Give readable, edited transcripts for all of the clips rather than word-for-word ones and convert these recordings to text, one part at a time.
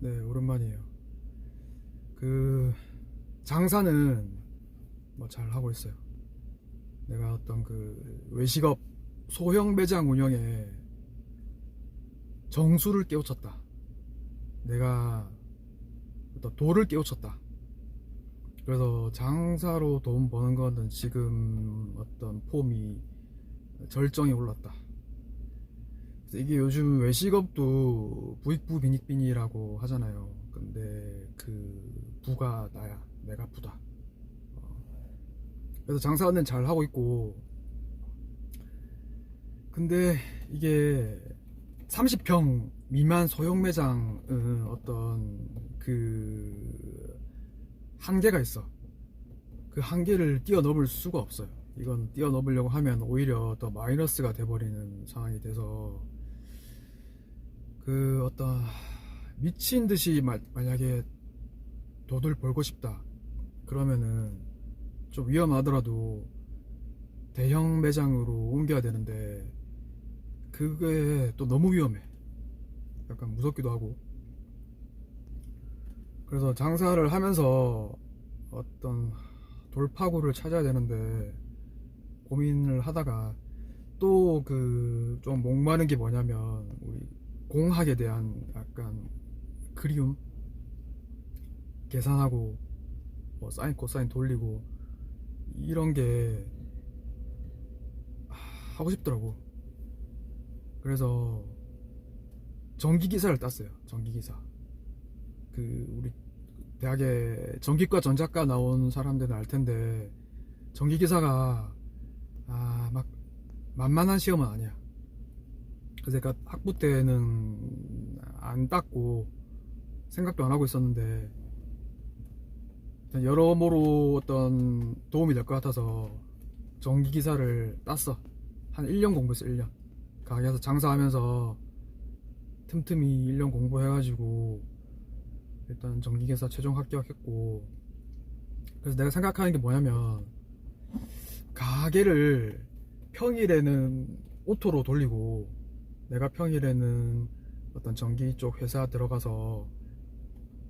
네, 오랜만이에요. 그 장사는 뭐 잘 하고 있어요. 내가 어떤 그 외식업 소형 매장 운영에 정수를 깨우쳤다. 내가 어떤 도를 깨우쳤다. 그래서 장사로 돈 버는 거는 지금 어떤 폼이 절정에 올랐다. 그래서 이게 요즘 외식업도 부익부 빈익빈이라고 하잖아요. 근데 그 부가 나야. 내가 부다. 그래서 장사는 잘 하고 있고, 근데 이게 30평 미만 소형 매장은 어떤 그 한계가 있어. 그 한계를 뛰어넘을 수가 없어요. 이건 뛰어넘으려고 하면 오히려 더 마이너스가 돼버리는 상황이 돼서, 그 어떤 미친 듯이 만약에 돈을 벌고 싶다 그러면은 좀 위험하더라도 대형 매장으로 옮겨야 되는데, 그게 또 너무 위험해. 약간 무섭기도 하고. 그래서 장사를 하면서 어떤 돌파구를 찾아야 되는데 고민을 하다가, 또 그 좀 목마른 게 뭐냐면 우리 공학에 대한 약간 그리움, 계산하고 뭐 사인 코사인 돌리고 이런 게 하고 싶더라고. 그래서 전기기사를 땄어요. 전기기사. 그 우리 대학에 전기과 전자과 나온 사람들은 알 텐데, 전기기사가 막 만만한 시험은 아니야. 그래서 제가 학부 때는 안 땄고 생각도 안 하고 있었는데, 여러모로 어떤 도움이 될 것 같아서 전기기사를 땄어. 한 1년 공부했어. 1년 가게에서 장사하면서 틈틈이 1년 공부해가지고 일단 전기기사 최종 합격했고. 그래서 내가 생각하는 게 뭐냐면, 가게를 평일에는 오토로 돌리고 내가 평일에는 어떤 전기 쪽 회사 들어가서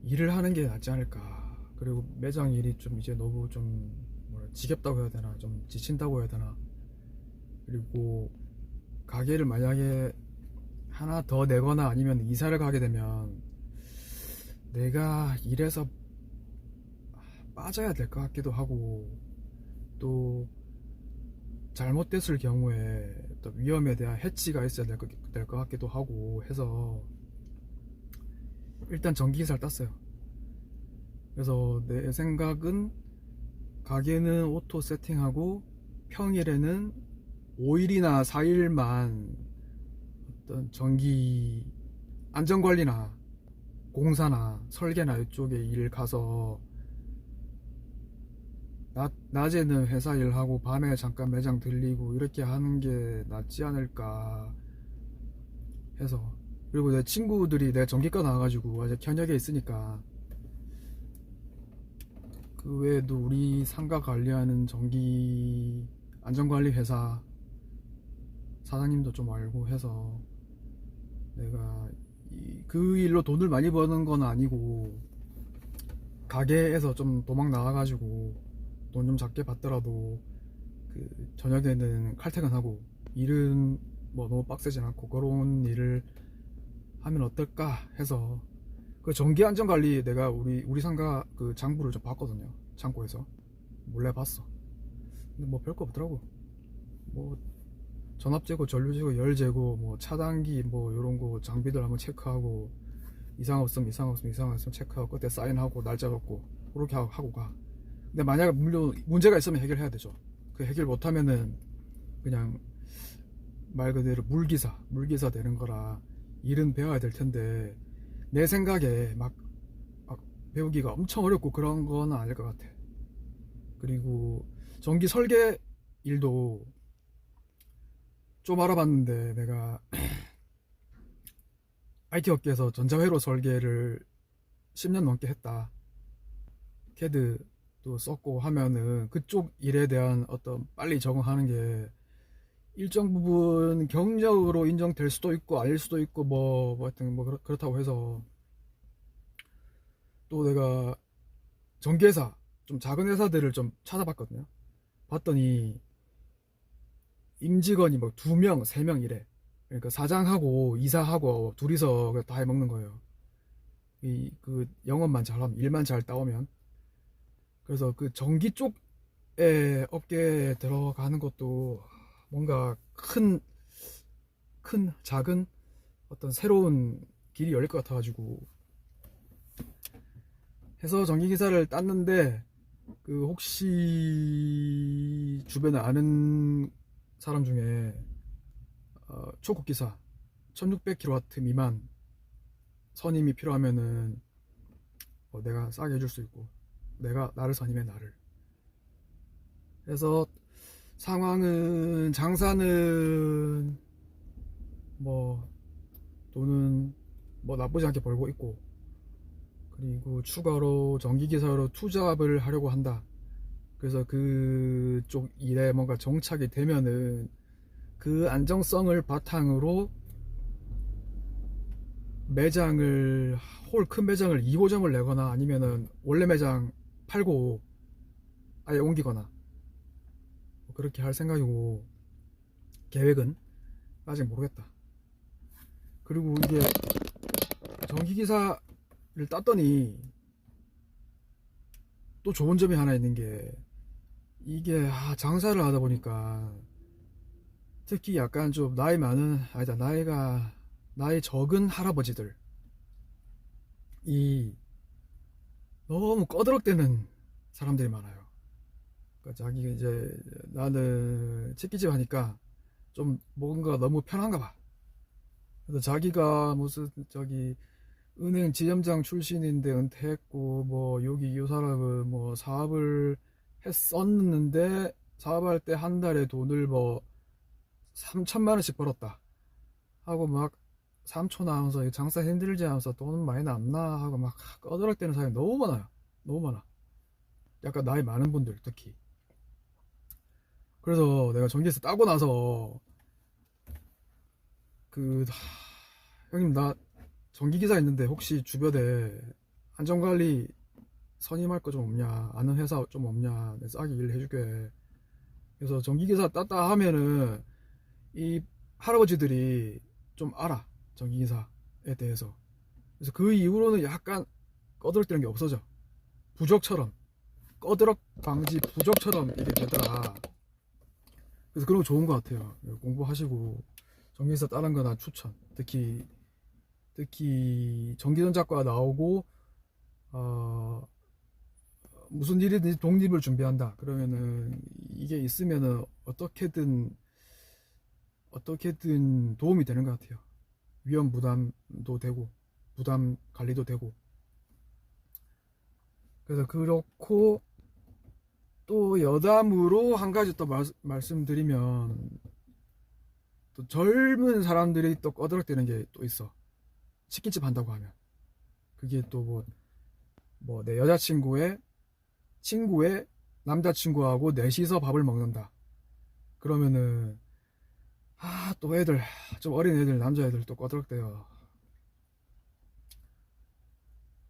일을 하는 게 낫지 않을까. 그리고 매장 일이 좀 이제 너무 좀 지겹다고 해야 되나, 좀 지친다고 해야 되나. 그리고 가게를 만약에 하나 더 내거나 아니면 이사를 가게 되면 내가 일해서 빠져야 될 것 같기도 하고, 또 잘못됐을 경우에 또 위험에 대한 해치가 있어야 될 것 같기도 하고 해서 일단 전기기사를 땄어요. 그래서 내 생각은 가게는 오토 세팅하고 평일에는 5일이나 4일만 어떤 전기 안전관리나 공사나 설계나 이쪽에 일 가서, 낮에는 회사 일하고 밤에 잠깐 매장 들리고 이렇게 하는 게 낫지 않을까 해서. 그리고 내 친구들이 내 전기과 나와가지고 아직 현역에 있으니까, 그 외에도 우리 상가 관리하는 전기 안전관리 회사 사장님도 좀 알고 해서, 내가 그 일로 돈을 많이 버는 건 아니고 가게에서 좀 도망 나와가지고 돈 좀 작게 받더라도 그 저녁에는 칼퇴근하고 일은 뭐 너무 빡세진 않고 그런 일을 하면 어떨까 해서, 그 전기 안전 관리 내가 우리 상가 그 장부를 좀 봤거든요. 창고에서 몰래 봤어. 근데 뭐 별거 없더라고. 뭐 전압 제고, 전류 제고, 열 제고, 뭐 차단기 뭐 요런 거 장비들 한번 체크하고, 이상 없으면 체크하고 그때 사인하고 날짜 적고 그렇게 하고 가. 근데 만약에 물론 문제가 있으면 해결해야 되죠. 그 해결 못하면은 그냥 말 그대로 물기사 되는 거라 일은 배워야 될 텐데, 내 생각에 막 배우기가 엄청 어렵고 그런 건 아닐 것 같아. 그리고 전기 설계 일도 좀 알아봤는데, 내가 IT 업계에서 전자회로 설계를 10년 넘게 했다. 캐드도 썼고 하면은 그쪽 일에 대한 어떤 빨리 적응하는 게 일정 부분 경력으로 인정될 수도 있고 아닐 수도 있고, 뭐 하여튼 뭐 그렇다고 해서 또 내가 전기회사, 좀 작은 회사들을 좀 찾아봤거든요. 봤더니 임직원이 뭐 2명, 3명 이래. 그러니까 사장하고 이사하고 둘이서 다 해먹는 거예요. 그 영업만 잘하면, 일만 잘 따오면. 그래서 그 전기 쪽에 업계에 들어가는 것도 뭔가 작은 어떤 새로운 길이 열릴 것 같아가지고 해서 전기기사를 땄는데, 그 혹시 주변에 아는 사람 중에 초급기사 1600kW 미만 선임이 필요하면은 내가 싸게 해줄 수 있고, 나를 선임해, 나를. 그래서 상황은, 장사는 뭐 돈은 뭐 나쁘지 않게 벌고 있고, 그리고 추가로 전기기사로 투잡을 하려고 한다. 그래서 그쪽 일에 뭔가 정착이 되면은 그 안정성을 바탕으로 매장을, 큰 매장을 2호점을 내거나 아니면은 원래 매장 팔고 아예 옮기거나 뭐 그렇게 할 생각이고, 계획은 아직 모르겠다. 그리고 이게 전기기사를 땄더니 또 좋은 점이 하나 있는 게, 이게 장사를 하다 보니까 특히 약간 좀 나이 적은 할아버지들, 이 너무 꺼드럭대는 사람들이 많아요. 그러니까 자기가 이제, 나는 치킨집 하니까 좀 뭔가 너무 편한가 봐. 그래서 자기가 무슨 은행 지점장 출신인데 은퇴했고, 뭐 여기 이 사람은 뭐 사업을 했었는데 사업할 때 한 달에 돈을 뭐 3천만 원씩 벌었다 하고 막, 3초 나오면서 장사 힘들지 하면서 돈 많이 남나 하고 막 꺼드럭대는 사람이 너무 많아요. 너무 많아. 약간 나이 많은 분들 특히. 그래서 내가 전기에서 따고 나서 형님, 나 전기기사 있는데 혹시 주변에 안전관리 선임할 거 좀 없냐, 아는 회사 좀 없냐, 내가 싸게 일 해줄게. 그래서 전기기사 땄다 하면은 이 할아버지들이 좀 알아, 전기기사에 대해서. 그래서 그 이후로는 약간 꺼드럭대는 게 없어져. 부적처럼, 꺼드럭 방지 부적처럼 이게 되더라. 그래서 그런 거 좋은 것 같아요. 공부하시고 전기기사 따는 거 난 추천. 특히 전기전자과 나오고 무슨 일이든지 독립을 준비한다 그러면은, 이게 있으면은 어떻게든 도움이 되는 것 같아요. 위험 부담도 되고, 부담 관리도 되고. 그래서 그렇고, 또 여담으로 한 가지 또 말씀드리면, 또 젊은 사람들이 또 꺼드럭대는 게 또 있어. 치킨집 한다고 하면 그게 또 내 여자친구의 친구의 남자친구하고 넷이서 밥을 먹는다 그러면은, 또 애들, 좀 어린 애들, 남자애들 또 꺼드럭대요.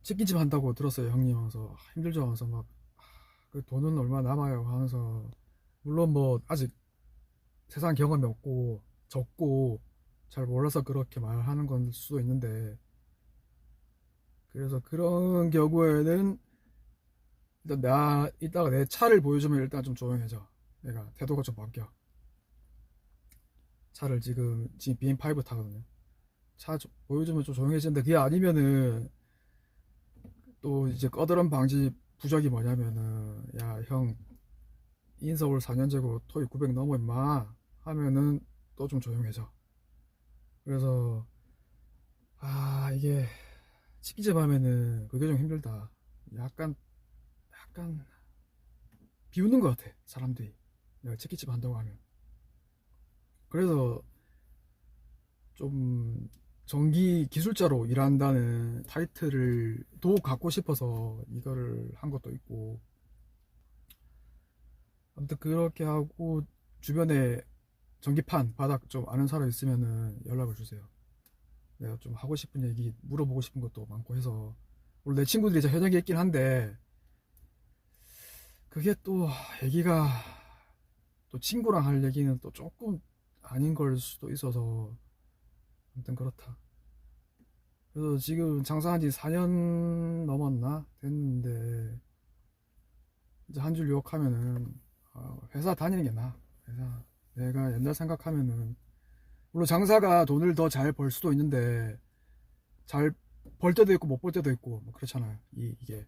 치킨집 한다고 들었어요, 형님 하면서. 힘들죠 하면서 막, 그 돈은 얼마 남아요 하면서. 물론 뭐 아직 세상 경험이 없고 적고 잘 몰라서 그렇게 말하는 건 수도 있는데, 그래서 그런 경우에는 일단 이따가 내 차를 보여주면 일단 좀 조용해져. 내가 태도가 좀 바뀌어. 차를 지금 BM5 타거든요. 차 보여주면 좀 조용해지는데, 그게 아니면은 또 이제 꺼드런 방지 부적이 뭐냐면은, 야 형, 인서울 4년제고 토익 900 넘어 임마 하면은 또 좀 조용해져. 그래서 이게 치킨집 하면은 그게 좀 힘들다. 약간 비웃는 것 같아, 사람들이. 내가 치킨집 한다고 하면. 그래서 좀 전기 기술자로 일한다는 타이틀을 더 갖고 싶어서 이거를 한 것도 있고, 아무튼 그렇게 하고, 주변에 전기판 바닥 좀 아는 사람 있으면은 연락을 주세요. 내가 좀 하고 싶은 얘기, 물어보고 싶은 것도 많고 해서 물론 내 친구들이 저 현역에 있긴 한데 그게 또 얘기가 또 친구랑 할 얘기는 또 조금 아닌 걸 수도 있어서 아무튼 그렇다. 그래서 지금 장사한 지 4년 넘었나 됐는데 이제 한 줄 유혹하면은 회사 다니는 게 나아. 회사 내가 옛날 생각하면은 물론 장사가 돈을 더 잘 벌 수도 있는데 잘 벌 때도 있고 못 벌 때도 있고 뭐 그렇잖아요. 이게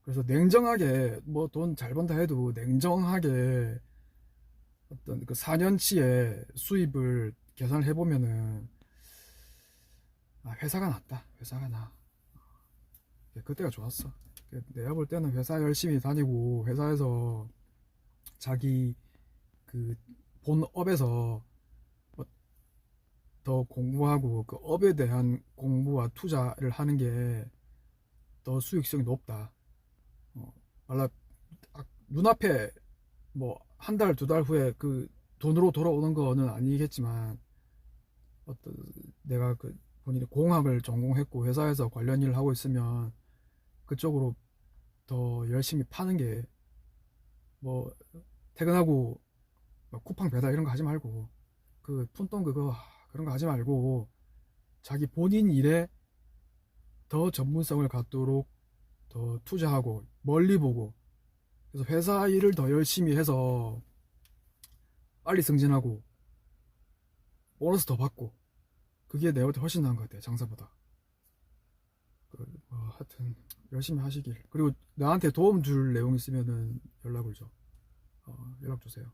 그래서 냉정하게 뭐 돈 잘 번다 해도 냉정하게 어떤 그 4년치의 수입을 계산을 해보면은 회사가 낫다. 회사가 나. 그때가 좋았어. 내가 볼 때는 회사 열심히 다니고 회사에서 자기 그 본업에서 더 공부하고 그 업에 대한 공부와 투자를 하는 게 더 수익성이 높다. 말라 눈앞에 뭐 한 달, 두 달 후에 그 돈으로 돌아오는 거는 아니겠지만 어떤 내가 그 본인이 공학을 전공했고 회사에서 관련 일을 하고 있으면 그쪽으로 더 열심히 파는 게 뭐 퇴근하고 막 쿠팡 배달 이런 거 하지 말고 그 푼돈 그거 그런 거 하지 말고 자기 본인 일에 더 전문성을 갖도록 더 투자하고 멀리 보고 그래서 회사 일을 더 열심히 해서 빨리 승진하고 보너스 더 받고 그게 내가 볼 때 훨씬 나은 것 같아요 장사보다. 하여튼 열심히 하시길. 그리고 나한테 도움 줄 내용 있으면은 연락을 줘. 연락 주세요.